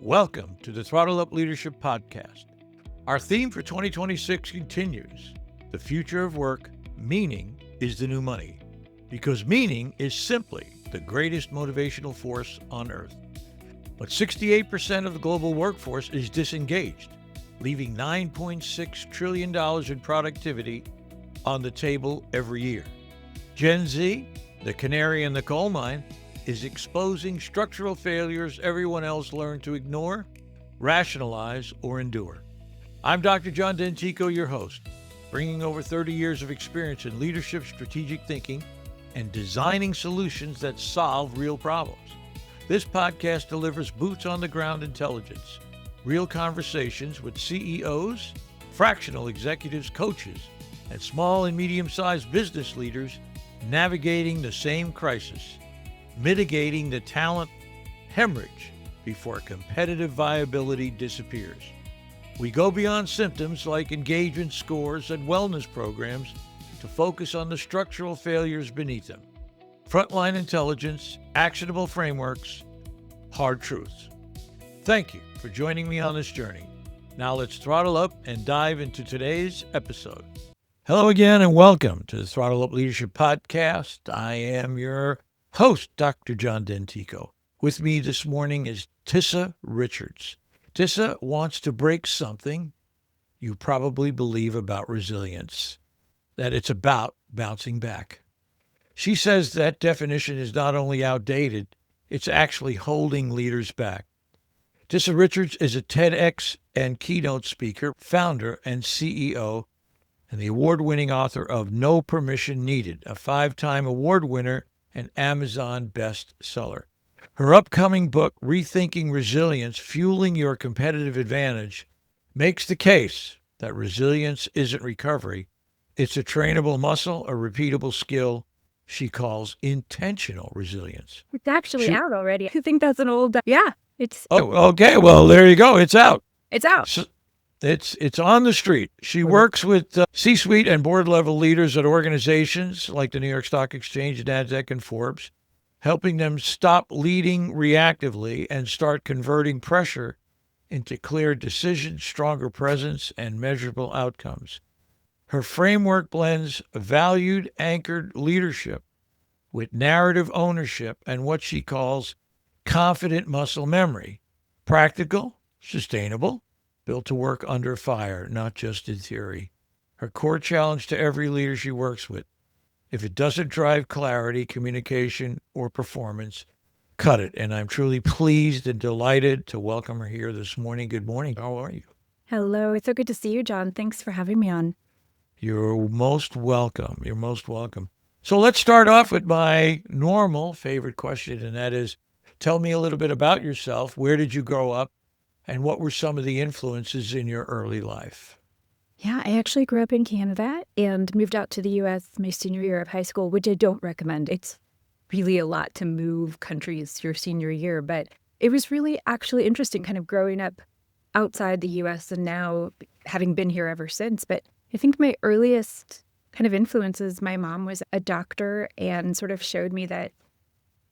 Welcome to the Throttle Up Leadership Podcast. Our theme for 2026 continues. The future of work, meaning is the new money. Because meaning is simply the greatest motivational force on earth. But 68% of the global workforce is disengaged, leaving $9.6 trillion in productivity on the table every year. Gen Z, the canary in the coal mine, is exposing structural failures everyone else learned to ignore, rationalize, or endure. I'm Dr. John Dentico, your host, bringing over 30 years of experience in leadership, strategic thinking, and designing solutions that solve real problems. This podcast delivers boots-on-the-ground intelligence, real conversations with CEOs, fractional executives, coaches, and small and medium-sized business leaders navigating the same crisis, mitigating the talent hemorrhage before competitive viability disappears. We go beyond symptoms like engagement scores and wellness programs to focus on the structural failures beneath them. Frontline intelligence, actionable frameworks, hard truths. Thank you for joining me on this journey. Now let's throttle up and dive into today's episode. Hello again and welcome to the Throttle Up Leadership Podcast. I am your host, Dr. John Dentico. With me this morning is Tissa Richards. Tissa wants to break something you probably believe about resilience, that it's about bouncing back. She says that definition is not only outdated, it's actually holding leaders back. Tissa Richards is a TEDx and keynote speaker, founder and CEO, and the award-winning author of No Permission Needed, a 5-time award winner and Amazon bestseller. Her upcoming book, Rethinking Resilience, Fueling Your Competitive Advantage, makes the case that resilience isn't recovery. It's a trainable muscle, a repeatable skill she calls intentional resilience. It's actually out already. I think that's an old... it's... Oh, okay. Well, there you go. It's out. It's out. So, it's on the street. She works with C-suite and board-level leaders at organizations like the New York Stock Exchange, NASDAQ, and Forbes, helping them stop leading reactively and start converting pressure into clear decisions, stronger presence, and measurable outcomes. Her framework blends valued, anchored leadership with narrative ownership and what she calls confident muscle memory. Practical, sustainable, built to work under fire, not just in theory. Her core challenge to every leader she works with: if it doesn't drive clarity, communication, or performance, cut it. And I'm truly pleased and delighted to welcome her here this morning. Good morning. How are you? Hello. It's so good to see you, John. Thanks for having me on. You're most welcome. You're most welcome. So let's start off with my normal favorite question, and that is, tell me a little bit about yourself. Where did you grow up? And what were some of the influences in your early life? Yeah, I actually grew up in Canada and moved out to the U.S. my senior year of high school, which I don't recommend. It's really a lot to move countries your senior year, but it was really actually interesting kind of growing up outside the U.S. and now having been here ever since. But I think my earliest kind of influences, my mom was a doctor and sort of showed me that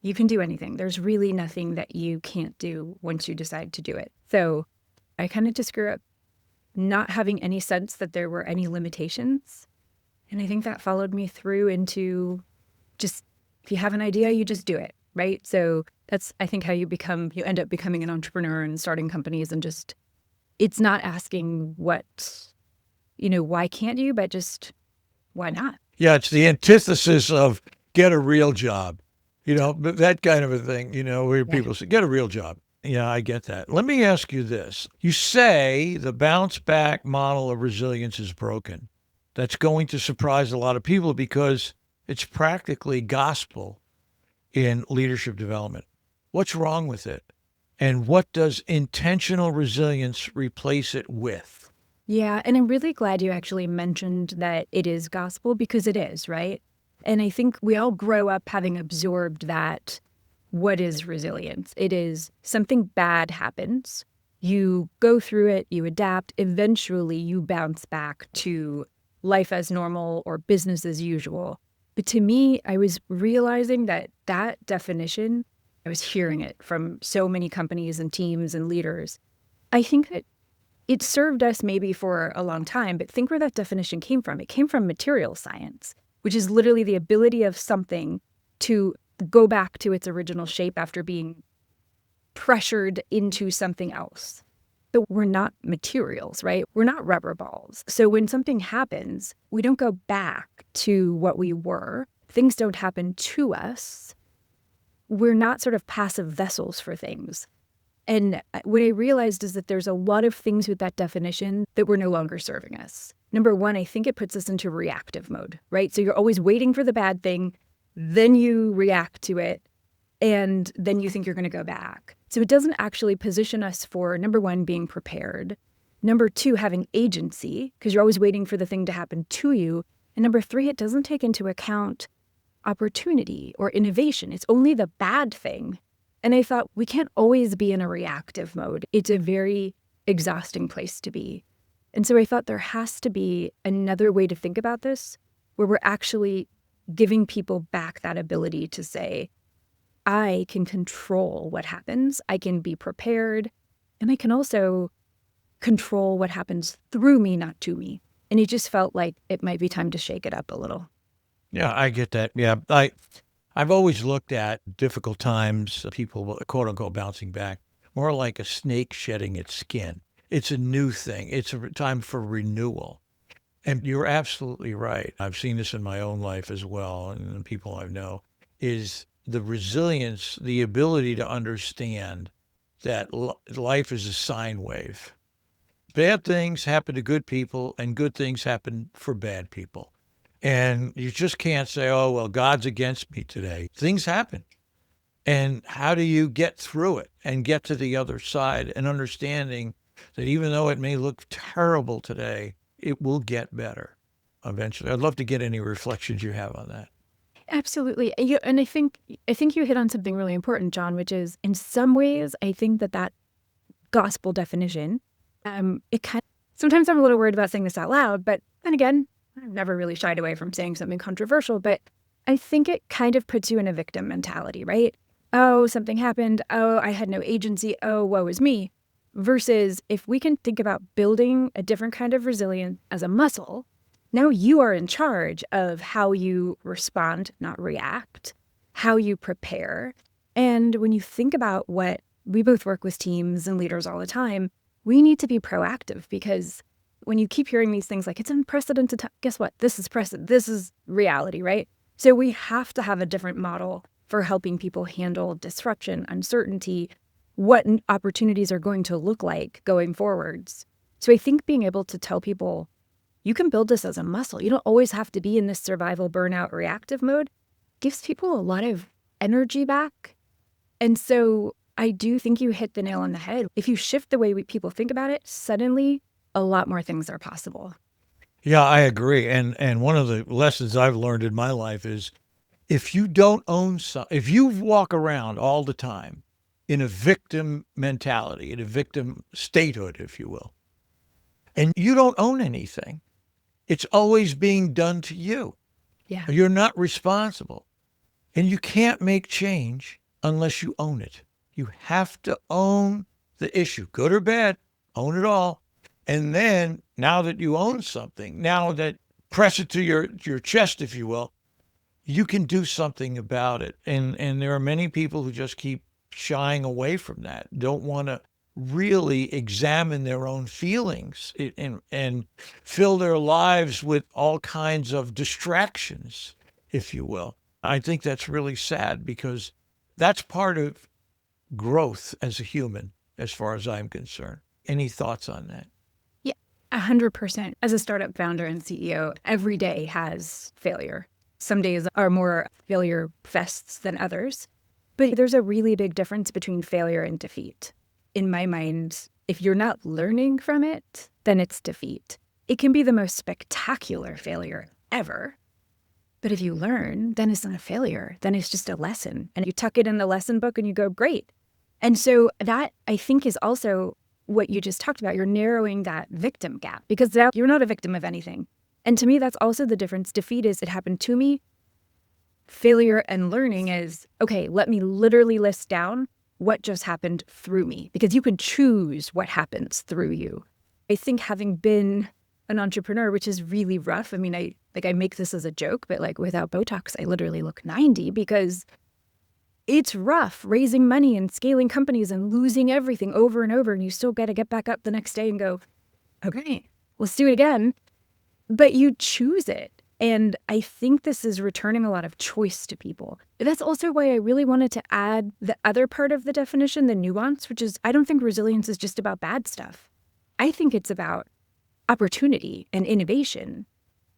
you can do anything. There's really nothing that you can't do once you decide to do it. So I kind of just grew up not having any sense that there were any limitations. And I think that followed me through into just, if you have an idea, you just do it, right? So that's, I think, how you end up becoming an entrepreneur and starting companies, and just, it's not asking why can't you, but just why not? Yeah, it's the antithesis of get a real job. That kind of a thing, where people say, get a real job. Yeah, I get that. Let me ask you this. You say the bounce back model of resilience is broken. That's going to surprise a lot of people because it's practically gospel in leadership development. What's wrong with it? And what does intentional resilience replace it with? Yeah, and I'm really glad you actually mentioned that it is gospel, because it is, right? And I think we all grow up having absorbed that. What is resilience? It is something bad happens. You go through it, you adapt, eventually you bounce back to life as normal or business as usual. But to me, I was realizing that definition I was hearing it from so many companies and teams and leaders. I think that it served us maybe for a long time, but think where that definition came from. It came from material science, which is literally the ability of something to go back to its original shape after being pressured into something else. But we're not materials, right? We're not rubber balls. So when something happens, we don't go back to what we were. Things don't happen to us. We're not sort of passive vessels for things. And what I realized is that there's a lot of things with that definition that were no longer serving us. Number one, I think it puts us into reactive mode, right? So you're always waiting for the bad thing, then you react to it, and then you think you're going to go back. So it doesn't actually position us for, number one, being prepared. Number two, having agency, because you're always waiting for the thing to happen to you. And number three, it doesn't take into account opportunity or innovation. It's only the bad thing. And I thought, we can't always be in a reactive mode. It's a very exhausting place to be. And so I thought there has to be another way to think about this, where we're actually giving people back that ability to say, I can control what happens, I can be prepared, and I can also control what happens through me, not to me. And it just felt like it might be time to shake it up a little. Yeah, I get that. Yeah, I've always looked at difficult times, people quote unquote bouncing back, more like a snake shedding its skin. It's a new thing. It's a time for renewal. And you're absolutely right. I've seen this in my own life as well, and the people I know, is the resilience, the ability to understand that life is a sine wave. Bad things happen to good people, and good things happen for bad people. And you just can't say, oh, well, God's against me today. Things happen. And how do you get through it and get to the other side and understanding that even though it may look terrible today, it will get better eventually? I'd love to get any reflections you have on that. Absolutely. And I think you hit on something really important, John, which is in some ways, I think that gospel definition, sometimes I'm a little worried about saying this out loud, but then again, I've never really shied away from saying something controversial, but I think it kind of puts you in a victim mentality, right? Oh, something happened. Oh, I had no agency. Oh, woe is me. Versus if we can think about building a different kind of resilience as a muscle, now you are in charge of how you respond, not react, how you prepare. And when you think about what we both work with teams and leaders all the time, we need to be proactive, because when you keep hearing these things like it's unprecedented, guess what? This is precedent. This is reality, right? So we have to have a different model for helping people handle disruption, uncertainty, what opportunities are going to look like going forwards. So I think being able to tell people, you can build this as a muscle. You don't always have to be in this survival, burnout, reactive mode. Gives people a lot of energy back. And so I do think you hit the nail on the head. If you shift the way people think about it, suddenly a lot more things are possible. Yeah, I agree. And one of the lessons I've learned in my life is if you don't own if you walk around all the time in a victim mentality, in a victim statehood, if you will, and you don't own anything, it's always being done to you. Yeah. You're not responsible. And you can't make change unless you own it. You have to own the issue, good or bad, own it all. And then now that you own something, now that press it to your chest, if you will, you can do something about it. And there are many people who just keep shying away from that, don't want to really examine their own feelings and fill their lives with all kinds of distractions, if you will. I think that's really sad, because that's part of growth as a human, as far as I'm concerned. Any thoughts on that? 100%. As a startup founder and CEO, every day has failure. Some days are more failure fests than others. But there's a really big difference between failure and defeat. In my mind, if you're not learning from it, then it's defeat. It can be the most spectacular failure ever. But if you learn, then it's not a failure. Then it's just a lesson. And you tuck it in the lesson book and you go, great. And so that, I think, is also what you just talked about. You're narrowing that victim gap, because now you're not a victim of anything. And to me, that's also the difference. Defeat is, it happened to me. failure and learning is, okay, let me literally list down what just happened through me, because you can choose what happens through you. I think having been an entrepreneur, which is really rough. I mean, I make this as a joke, but like without Botox, I literally look 90 because it's rough raising money and scaling companies and losing everything over and over. And you still got to get back up the next day and go, okay, let's do it again. But you choose it. And I think this is returning a lot of choice to people. That's also why I really wanted to add the other part of the definition, the nuance, which is I don't think resilience is just about bad stuff. I think it's about opportunity and innovation.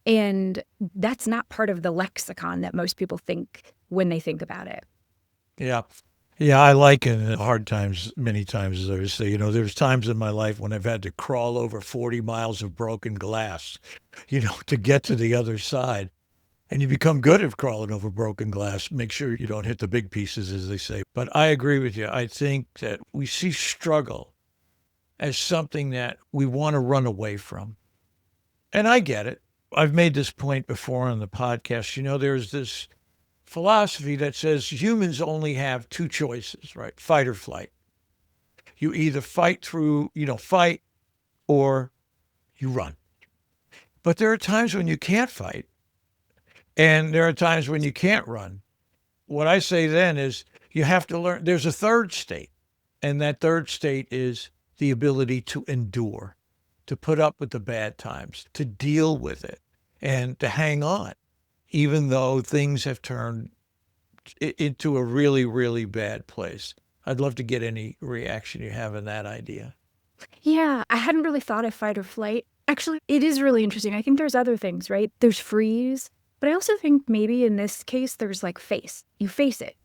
And that's not part of the lexicon that most people think when they think about it. Yeah. Yeah, I liken hard times many times, as I would say. There's times in my life when I've had to crawl over 40 miles of broken glass, to get to the other side. And you become good at crawling over broken glass. Make sure you don't hit the big pieces, as they say. But I agree with you. I think that we see struggle as something that we want to run away from. And I get it. I've made this point before on the podcast. There's this philosophy that says humans only have two choices, right? Fight or flight. You either fight fight, or you run. But there are times when you can't fight, and there are times when you can't run. What I say then is you have to learn. There's a third state, and that third state is the ability to endure, to put up with the bad times, to deal with it, and to hang on, even though things have turned into a really, really bad place. I'd love to get any reaction you have in that idea. Yeah, I hadn't really thought of fight or flight. Actually, it is really interesting. I think there's other things, right? There's freeze, but I also think maybe in this case, there's like face. You face it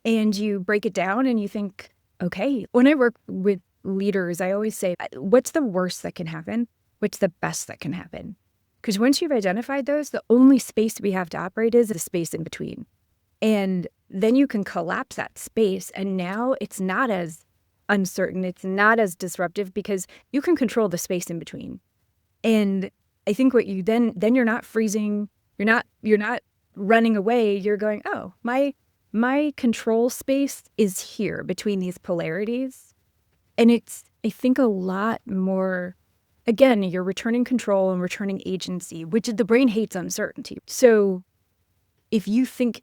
and you break it down and you think, okay, when I work with leaders, I always say, what's the worst that can happen? What's the best that can happen? Because once you've identified those, the only space we have to operate is the space in between. And then you can collapse that space. And now it's not as uncertain. It's not as disruptive because you can control the space in between. And I think what you then you're not freezing. You're not running away. You're going, oh, my control space is here between these polarities. And it's, I think, a lot more, again, you're returning control and returning agency, which the brain hates uncertainty. So if you think,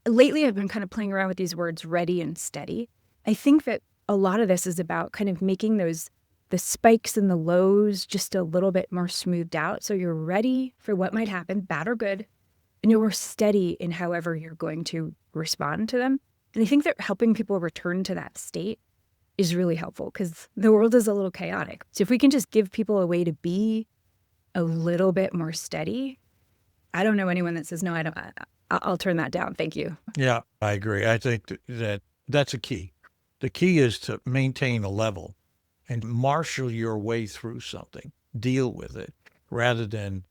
lately I've been kind of playing around with these words ready and steady. I think that a lot of this is about kind of making the spikes and the lows just a little bit more smoothed out. So you're ready for what might happen, bad or good, and you're more steady in however you're going to respond to them. And I think that helping people return to that state is really helpful because the world is a little chaotic. So if we can just give people a way to be a little bit more steady, I don't know anyone that says, no, I don't. I'll turn that down. Thank you. Yeah, I agree. I think that's a key. The key is to maintain a level and marshal your way through something, deal with it, rather than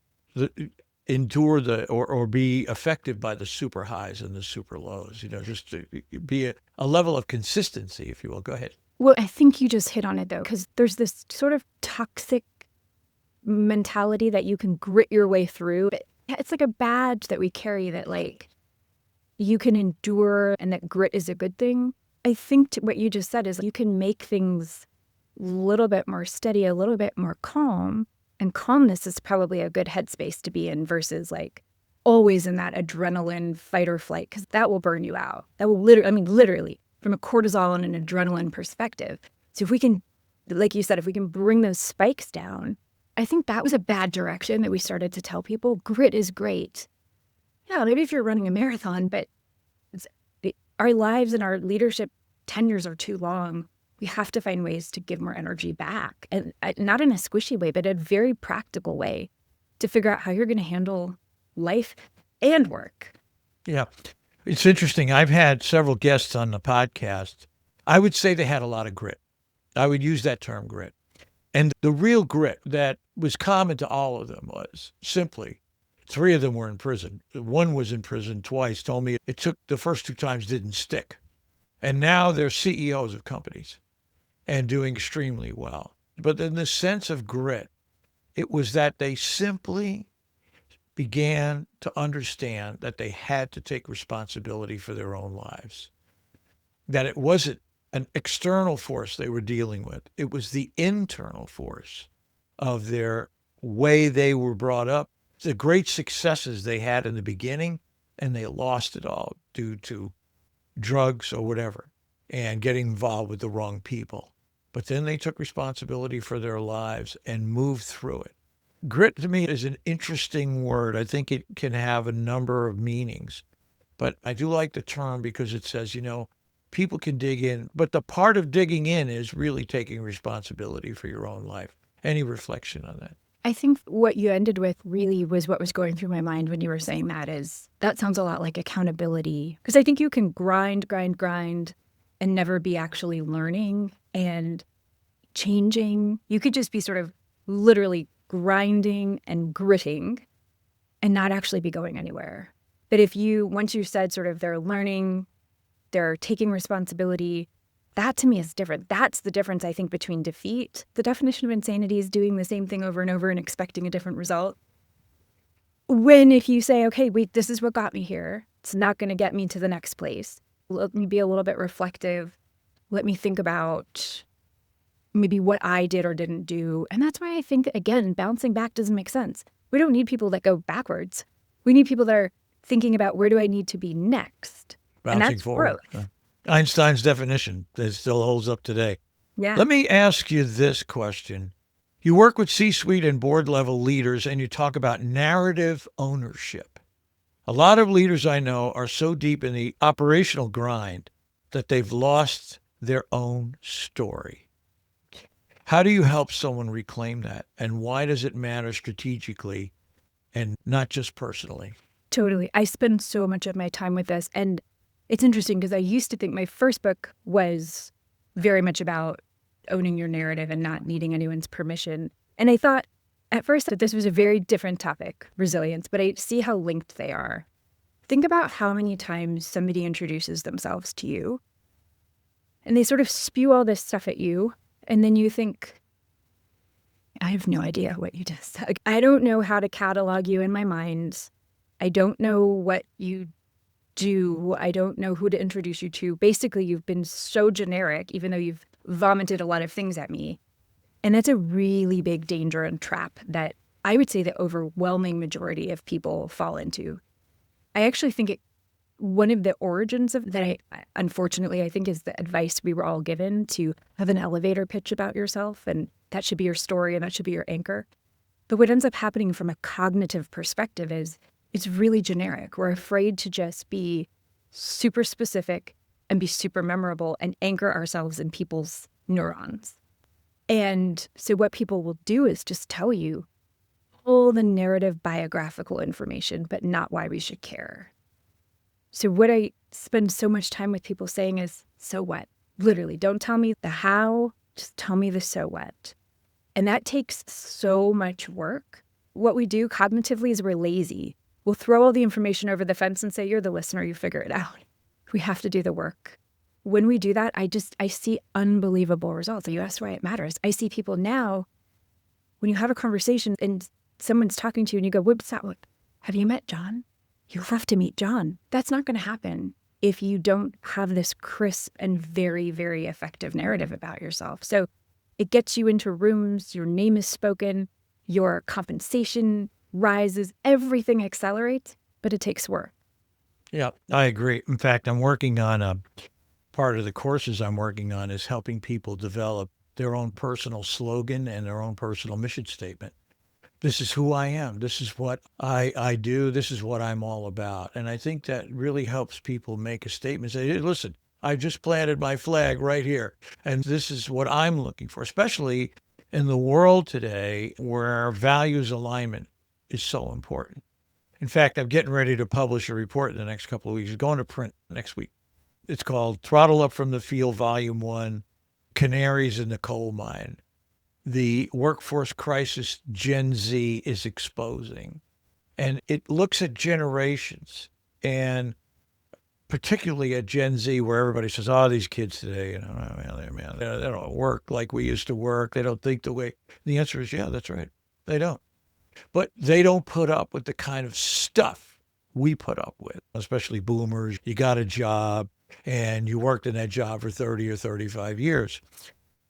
endure or be affected by the super highs and the super lows. Just to be a level of consistency, if you will. Go ahead. Well, I think you just hit on it, though, because there's this sort of toxic mentality that you can grit your way through. It's like a badge that we carry that, like, you can endure and that grit is a good thing. I think what you just said is you can make things a little bit more steady, a little bit more calm. And calmness is probably a good headspace to be in versus like always in that adrenaline fight or flight, because that will burn you out. That will literally from a cortisol and an adrenaline perspective. So if we can, like you said, if we can bring those spikes down, I think that was a bad direction that we started to tell people. Grit is great. Yeah, maybe if you're running a marathon, but our lives and our leadership tenures are too long. We have to find ways to give more energy back, and not in a squishy way, but a very practical way to figure out how you're going to handle life and work. Yeah. It's interesting. I've had several guests on the podcast. I would say they had a lot of grit. I would use that term, grit. And the real grit that was common to all of them was simply, three of them were in prison. One was in prison twice, told me it took the first two times didn't stick. And now they're CEOs of companies and doing extremely well. But in the sense of grit, it was that they simply began to understand that they had to take responsibility for their own lives, that it wasn't an external force they were dealing with. It was the internal force of their way they were brought up, the great successes they had in the beginning, and they lost it all due to drugs or whatever and getting involved with the wrong people. But then they took responsibility for their lives and moved through it. Grit to me is an interesting word. I think it can have a number of meanings, but I do like the term because it says, people can dig in, but the part of digging in is really taking responsibility for your own life. Any reflection on that? I think what you ended with really was what was going through my mind when you were saying that sounds a lot like accountability. Because I think you can grind, and never be actually learning and changing. You could just be sort of literally grinding and gritting and not actually be going anywhere. But once you said sort of they're learning, they're taking responsibility, that to me is different. That's the difference, I think, between defeat. The definition of insanity is doing the same thing over and over and expecting a different result. If you say, okay, wait, this is what got me here. It's not going to get me to the next place. Let me be a little bit reflective. Let me think about maybe what I did or didn't do. And that's why I think, again, bouncing back doesn't make sense. We don't need people that go backwards. We need people that are thinking about where do I need to be next? Bouncing and that's forward. Growth. Einstein's definition that still holds up today. Yeah. Let me ask you this question. You work with C-suite and board level leaders and you talk about narrative ownership. A lot of leaders I know are so deep in the operational grind that they've lost their own story. How do you help someone reclaim that? And why does it matter strategically and not just personally? Totally. I spend so much of my time with this. And it's interesting because I used to think my first book was very much about owning your narrative and not needing anyone's permission. And I thought at first that this was a very different topic, resilience, but I see how linked they are. Think about how many times somebody introduces themselves to you and they sort of spew all this stuff at you. And then you think, I have no idea what you just said. I don't know how to catalog you in my mind. I don't know what you do. I don't know who to introduce you to. Basically, you've been so generic, even though you've vomited a lot of things at me. And that's a really big danger and trap that I would say the overwhelming majority of people fall into. I actually think one of the origins of that, unfortunately, I think is the advice we were all given to have an elevator pitch about yourself, and that should be your story and that should be your anchor. But what ends up happening from a cognitive perspective is it's really generic. We're afraid to just be super specific and be super memorable and anchor ourselves in people's neurons. And so what people will do is just tell you all the narrative biographical information, but not why we should care. So what I spend so much time with people saying is, so what? Literally, don't tell me the how, just tell me the so what. And that takes so much work. What we do cognitively is we're lazy. We'll throw all the information over the fence and say, you're the listener, you figure it out. We have to do the work. When we do that, I see unbelievable results. You asked why it matters. I see people now, when you have a conversation and someone's talking to you and you go, what's that? Have you met John? You'll have to meet John. That's not going to happen if you don't have this crisp and very, very effective narrative about yourself. So it gets you into rooms, your name is spoken, your compensation rises, everything accelerates, but it takes work. Yeah, I agree. In fact, I'm working on part of the courses I'm working on is helping people develop their own personal slogan and their own personal mission statement. This is who I am. This is what I do. This is what I'm all about. And I think that really helps people make a statement. Say, hey, listen, I just planted my flag right here. And this is what I'm looking for, especially in the world today where values alignment is so important. In fact, I'm getting ready to publish a report in the next couple of weeks. It's going to print next week. It's called Throttle Up from the Field, Volume 1, Canaries in the Coal Mine. The workforce crisis Gen Z is exposing. And it looks at generations, and particularly at Gen Z, where everybody says, oh, these kids today, they don't work like we used to work. They don't think the way. The answer is, yeah, that's right. They don't. but they don't put up with the kind of stuff we put up with, especially boomers. You got a job and you worked in that job for 30 or 35 years.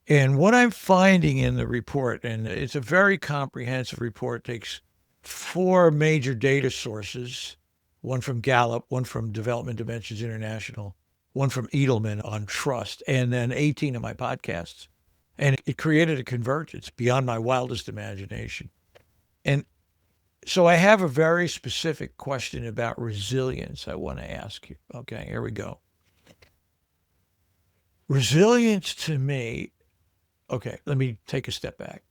And what I'm finding in the report, and it's a very comprehensive report, takes 4 major data sources, one from Gallup, one from Development Dimensions International, one from Edelman on trust, and then 18 of my podcasts. And it created a convergence beyond my wildest imagination. And so I have a very specific question about resilience I want to ask you. Okay, here we go. Resilience to me, okay, let me take a step back.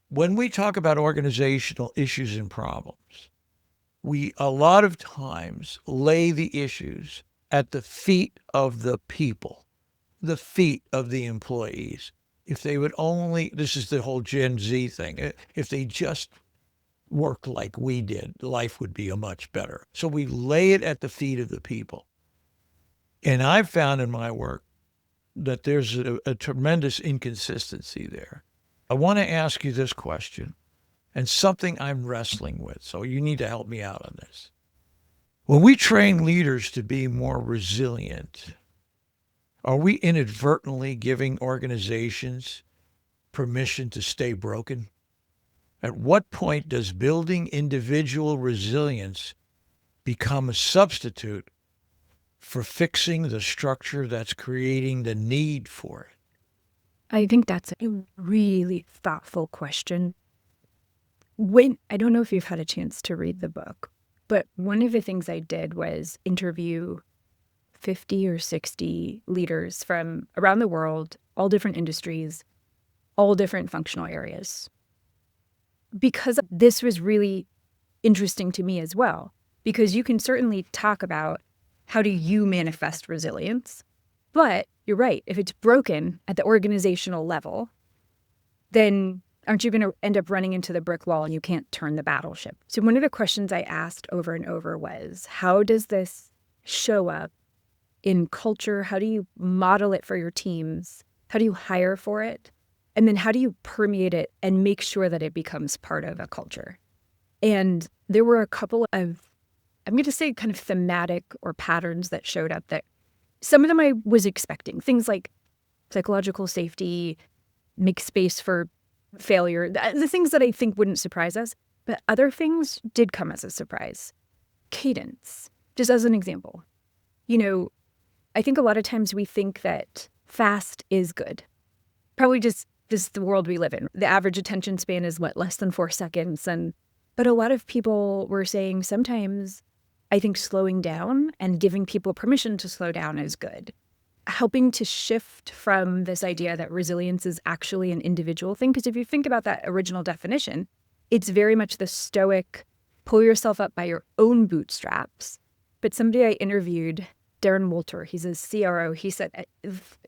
When we talk about organizational issues and problems, we a lot of times lay the issues at the feet of the people, the feet of the employees. If they would only, this is the whole Gen Z thing, if they just worked like we did, life would be a much better. So we lay it at the feet of the people. And I've found in my work that there's a tremendous inconsistency there. I want to ask you this question, and something I'm wrestling with, so you need to help me out on this. When we train leaders to be more resilient, are we inadvertently giving organizations permission to stay broken? At what point does building individual resilience become a substitute for fixing the structure that's creating the need for it? I think that's a really thoughtful question. I don't know if you've had a chance to read the book, but one of the things I did was interview 50 or 60 leaders from around the world, all different industries, all different functional areas. Because this was really interesting to me as well, because you can certainly talk about how do you manifest resilience, but you're right. If it's broken at the organizational level, then aren't you going to end up running into the brick wall and you can't turn the battleship? So one of the questions I asked over and over was, how does this show up in culture? How do you model it for your teams? How do you hire for it? And then how do you permeate it and make sure that it becomes part of a culture? And there were a couple of, I'm going to say kind of thematic or patterns that showed up that some of them I was expecting. Things like psychological safety, make space for failure, the things that I think wouldn't surprise us. But other things did come as a surprise. Cadence, just as an example. I think a lot of times we think that fast is good. Probably just this is the world we live in. The average attention span is less than 4 seconds. But a lot of people were saying sometimes I think slowing down and giving people permission to slow down is good. Helping to shift from this idea that resilience is actually an individual thing. Because if you think about that original definition, it's very much the stoic, pull yourself up by your own bootstraps. But somebody I interviewed, Darren Wolter, he's a CRO, he said,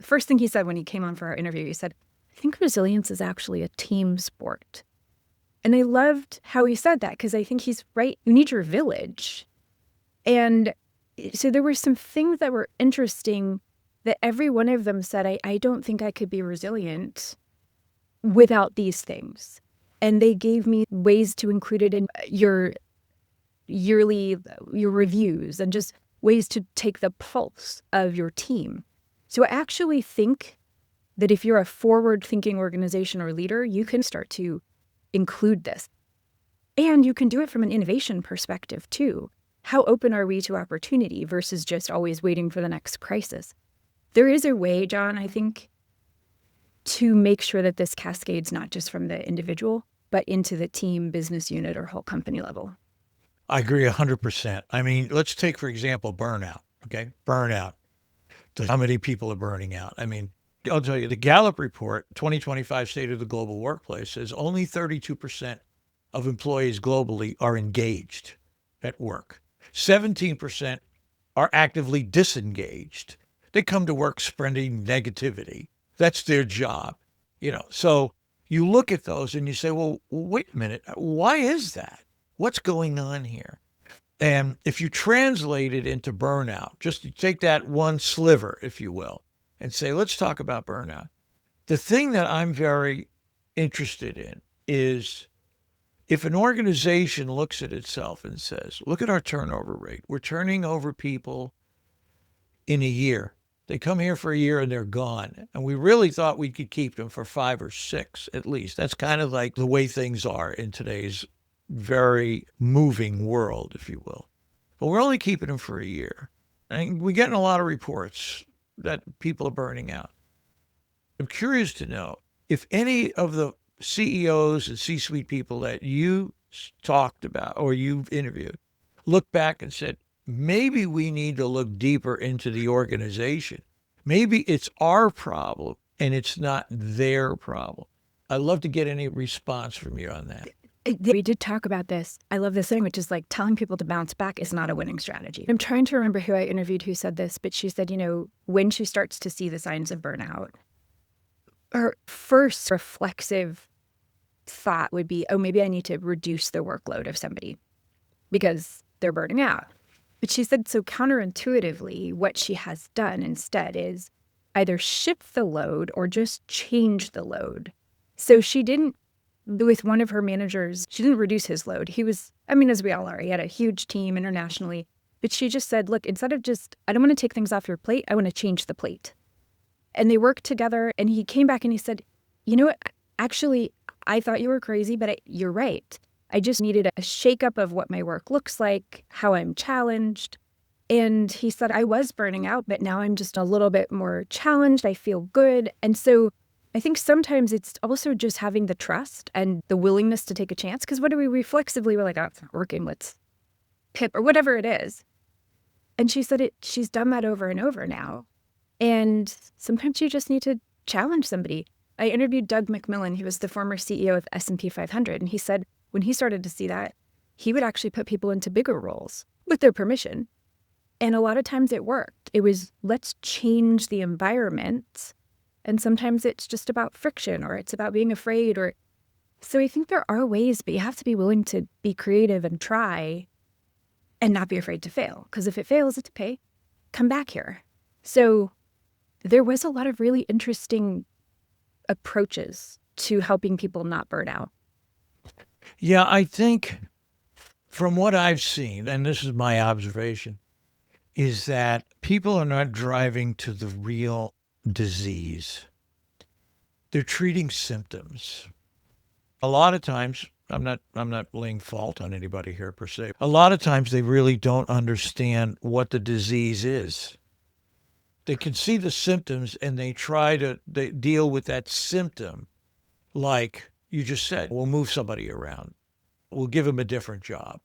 first thing he said when he came on for our interview, he said, I think resilience is actually a team sport. And I loved how he said that because I think he's right. You need your village. And so there were some things that were interesting that every one of them said, I don't think I could be resilient without these things. And they gave me ways to include it in your reviews and just ways to take the pulse of your team. So I actually think that if you're a forward-thinking organization or leader, you can start to include this. And you can do it from an innovation perspective, too. How open are we to opportunity versus just always waiting for the next crisis? There is a way, John, I think, to make sure that this cascades not just from the individual, but into the team, business unit, or whole company level. I agree 100%. I mean, let's take, for example, burnout, okay? Burnout. How many people are burning out? I mean, I'll tell you, the Gallup report, 2025 State of the Global Workplace, says only 32% of employees globally are engaged at work. 17% are actively disengaged. They come to work spreading negativity. That's their job, So you look at those and you say, well, wait a minute. Why is that? What's going on here? And if you translate it into burnout, just take that one sliver, if you will, and say, let's talk about burnout. The thing that I'm very interested in is if an organization looks at itself and says, look at our turnover rate. We're turning over people in a year. They come here for a year and they're gone. And we really thought we could keep them for 5 or 6 at least. That's kind of like the way things are in today's very moving world, if you will. But we're only keeping them for a year. And we're getting a lot of reports that people are burning out. I'm curious to know if any of the CEOs and C-suite people that you talked about or you've interviewed look back and said, maybe we need to look deeper into the organization. Maybe it's our problem and it's not their problem. I'd love to get any response from you on that. We did talk about this. I love this thing, which is like telling people to bounce back is not a winning strategy. I'm trying to remember who I interviewed who said this, but she said, when she starts to see the signs of burnout, her first reflexive thought would be, oh, maybe I need to reduce the workload of somebody because they're burning out. But she said, so counterintuitively, what she has done instead is either shift the load or just change the load. So she didn't, with one of her managers, she didn't reduce his load. He was, as we all are, he had a huge team internationally. But she just said, look, instead of I don't want to take things off your plate, I want to change the plate. And they worked together, and he came back and he said, you know what, actually, I thought you were crazy, but you're right. I just needed a shakeup of what my work looks like, how I'm challenged. And he said, I was burning out, but now I'm just a little bit more challenged. I feel good. And so I think sometimes it's also just having the trust and the willingness to take a chance. Because what do we reflexively, we're like, oh, it's not working, let's pip or whatever it is. And she said she's done that over and over now. And sometimes you just need to challenge somebody. I interviewed Doug McMillan. He was the former CEO of S&P 500. And he said when he started to see that, he would actually put people into bigger roles with their permission. And a lot of times it worked. It was, let's change the environment. And sometimes it's just about friction or it's about being afraid. So I think there are ways, but you have to be willing to be creative and try and not be afraid to fail. Because if it fails, it's okay. Come back here. So there was a lot of really interesting approaches to helping people not burn out. Yeah, I think from what I've seen, and this is my observation, is that people are not driving to the real disease. They're treating symptoms. A lot of times, I'm not laying fault on anybody here per se. A lot of times they really don't understand what the disease is. They can see the symptoms and they deal with that symptom like you just said. We'll move somebody around. We'll give them a different job.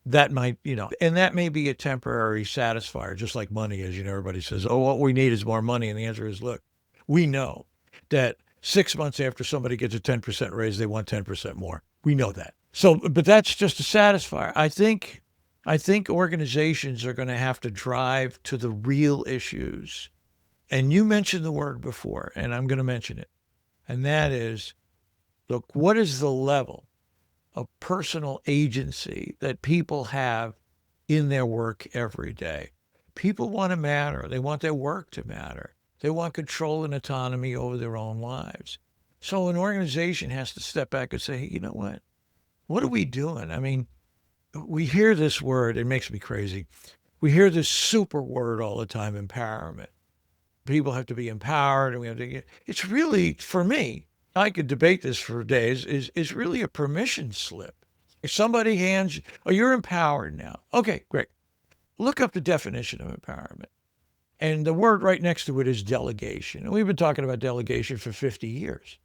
That might, and that may be a temporary satisfier, just like money is. Everybody says, oh, what we need is more money. And the answer is, look, we know that 6 months after somebody gets a 10% raise, they want 10% more. We know that. So, but that's just a satisfier. I think organizations are going to have to drive to the real issues. And you mentioned the word before, and I'm going to mention it. And that is, look, what is the level of personal agency that people have in their work every day? People want to matter. They want their work to matter. They want control and autonomy over their own lives. So an organization has to step back and say, hey, you know what? What are we doing? We hear this word, it makes me crazy. We hear this super word all the time, empowerment. People have to be empowered, and it's really, for me, I could debate this for days, is really a permission slip. If somebody hands you, oh, you're empowered now. Okay, great. Look up the definition of empowerment. And the word right next to it is delegation. And we've been talking about delegation for 50 years.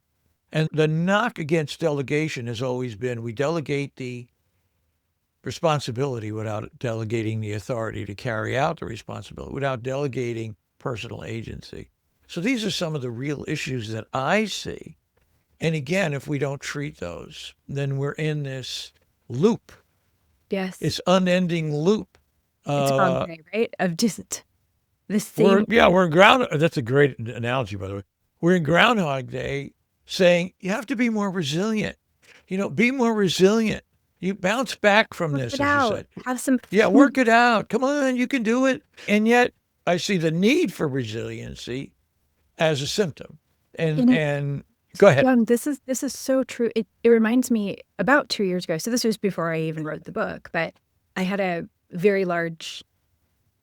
And the knock against delegation has always been we delegate the responsibility without delegating the authority to carry out the responsibility, without delegating personal agency. So these are some of the real issues that I see. And again, if we don't treat those, then we're in this loop. Yes. It's unending loop. It's Groundhog Day, right? Of just the same. We're in Groundhog. That's a great analogy, by the way. We're in Groundhog Day saying you have to be more resilient. Be more resilient. You bounce back from this, as you said. Have some. Yeah, work it out. Come on, you can do it. And yet I see the need for resiliency as a symptom. And Go ahead. John, this is so true. It reminds me about 2 years ago. So this was before I even wrote the book, but I had a very large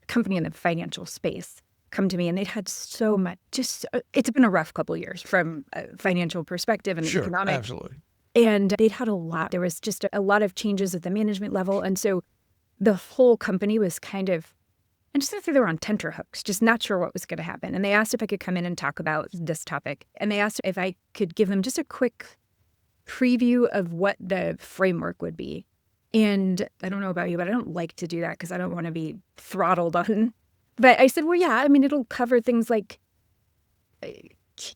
company in the financial space come to me, and they'd had so much. It's been a rough couple of years from a financial perspective and Sure, economic. absolutely. And they'd had a lot. There was just a lot of changes at the management level, and so the whole company was kind of, I just think they were on tenterhooks, just not sure what was going to happen. And they asked if I could come in and talk about this topic. And they asked if I could give them just a quick preview of what the framework would be. And I don't know about you, but I don't like to do that because I don't want to be throttled on. But I said, well, yeah, I mean, it'll cover things like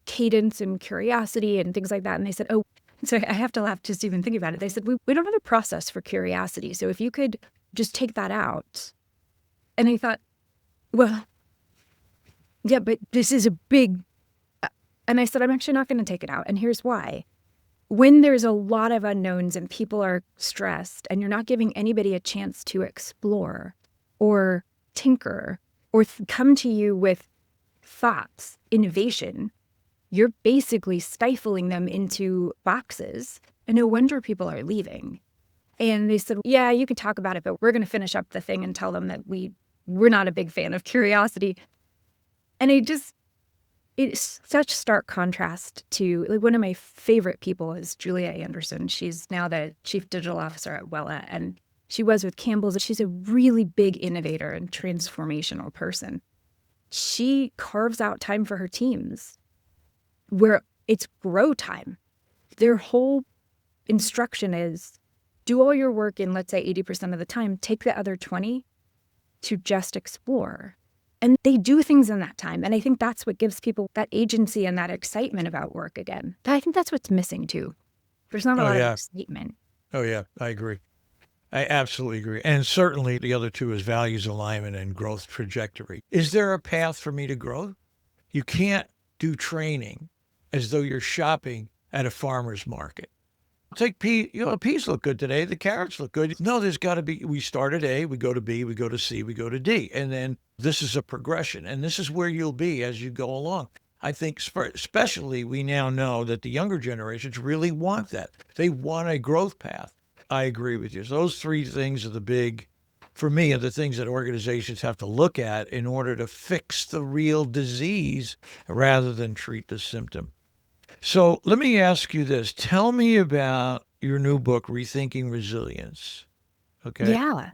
cadence and curiosity and things like that. And they said, oh, so I have to laugh just even thinking about it. They said, we don't have a process for curiosity. So if you could just take that out. And I thought, well, yeah, but this is a big, and I said, I'm actually not going to take it out. And here's why. When there's a lot of unknowns and people are stressed and you're not giving anybody a chance to explore or tinker or come to you with thoughts, innovation, you're basically stifling them into boxes. And no wonder people are leaving. And they said, yeah, you can talk about it, but we're going to finish up the thing and tell them that we're not a big fan of curiosity. And it's such stark contrast to, like, one of my favorite people is Julia Anderson. She's now the chief digital officer at Wella, and she was with Campbell's. She's a really big innovator and transformational person. She carves out time for her teams where it's grow time. Their whole instruction is do all your work in, let's say, 80% of the time, take the other 20 to just explore. And they do things in that time. And I think that's what gives people that agency and that excitement about work again. I think that's what's missing too. There's not a lot of excitement. Oh, yeah, I agree. I absolutely agree. And certainly the other two is values alignment and growth trajectory. Is there a path for me to grow? You can't do training as though you're shopping at a farmer's market. Take pea, the peas look good today. The carrots look good. No, there's got to be, we start at A, we go to B, we go to C, we go to D. And then this is a progression. And this is where you'll be as you go along. I think especially we now know that the younger generations really want that. They want a growth path. I agree with you. So those three things are for me, are the things that organizations have to look at in order to fix the real disease rather than treat the symptom. So let me ask you this. Tell me about your new book, Rethinking Resilience. Okay. Yeah.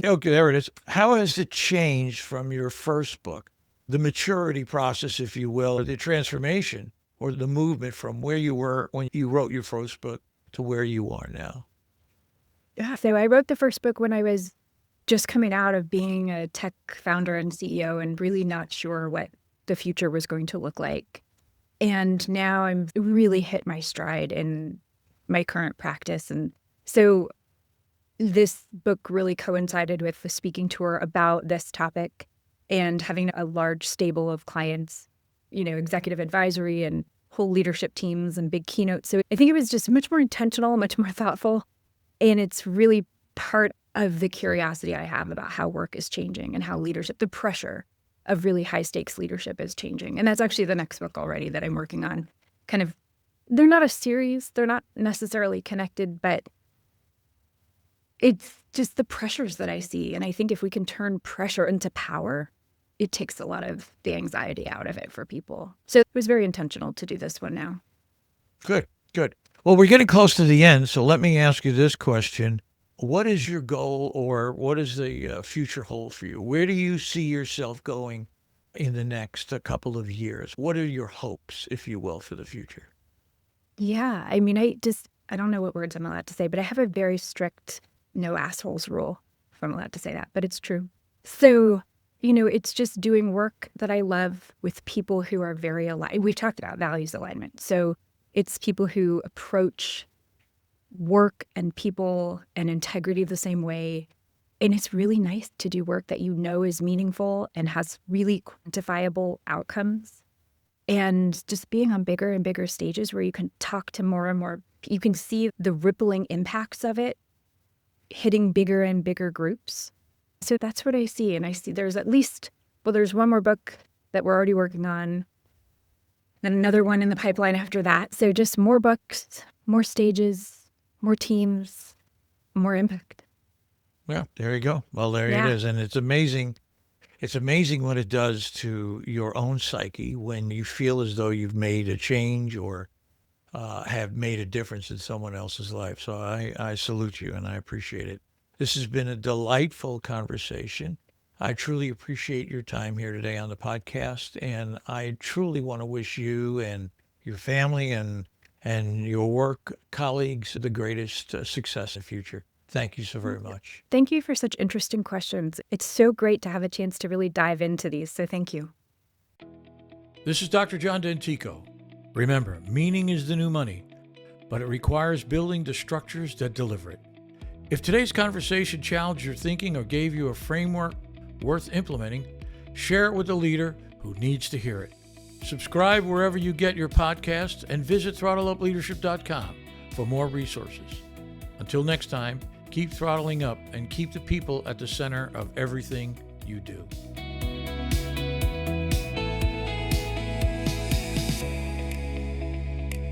Okay, there it is. How has it changed from your first book? The maturity process, if you will, or the transformation or the movement from where you were when you wrote your first book to where you are now? Yeah. So I wrote the first book when I was just coming out of being a tech founder and CEO and really not sure what the future was going to look like. And now I'm really hit my stride in my current practice. And so this book really coincided with the speaking tour about this topic and having a large stable of clients, executive advisory and whole leadership teams and big keynotes. So I think it was just much more intentional, much more thoughtful. And it's really part of the curiosity I have about how work is changing and how leadership, the pressure of really high stakes leadership is changing. And that's actually the next book already that I'm working on. Kind of, they're not a series, they're not necessarily connected, but it's just the pressures that I see. And I think if we can turn pressure into power, it takes a lot of the anxiety out of it for people. So it was very intentional to do this one now. Good. Well, we're getting close to the end. So let me ask you this question. What is your goal, or what does the future hold for you? Where do you see yourself going in the next couple of years? What are your hopes, if you will, for the future? Yeah, I mean, I don't know what words I'm allowed to say, but I have a very strict no assholes rule, if I'm allowed to say that, but it's true. So, it's just doing work that I love with people who are very aligned. We've talked about values alignment. So it's people who approach work and people and integrity the same way. And it's really nice to do work that is meaningful and has really quantifiable outcomes. And just being on bigger and bigger stages where you can talk to more and more, you can see the rippling impacts of it hitting bigger and bigger groups. So that's what I see. And I see there's there's one more book that we're already working on. then another one in the pipeline after that. So just more books, more stages, more teams, more impact. Yeah, there you go. Well, there it is. And it's amazing. It's amazing what it does to your own psyche when you feel as though you've made a change or have made a difference in someone else's life. So I salute you and I appreciate it. This has been a delightful conversation. I truly appreciate your time here today on the podcast, and I truly want to wish you and your family and your work colleagues the greatest success in the future. Thank you so very much. Thank you for such interesting questions. It's so great to have a chance to really dive into these, so thank you. This is Dr. John Dentico. Remember, meaning is the new money, but it requires building the structures that deliver it. If today's conversation challenged your thinking or gave you a framework worth implementing, share it with a leader who needs to hear it. Subscribe wherever you get your podcasts and visit throttleupleadership.com for more resources. Until next time, keep throttling up and keep the people at the center of everything you do.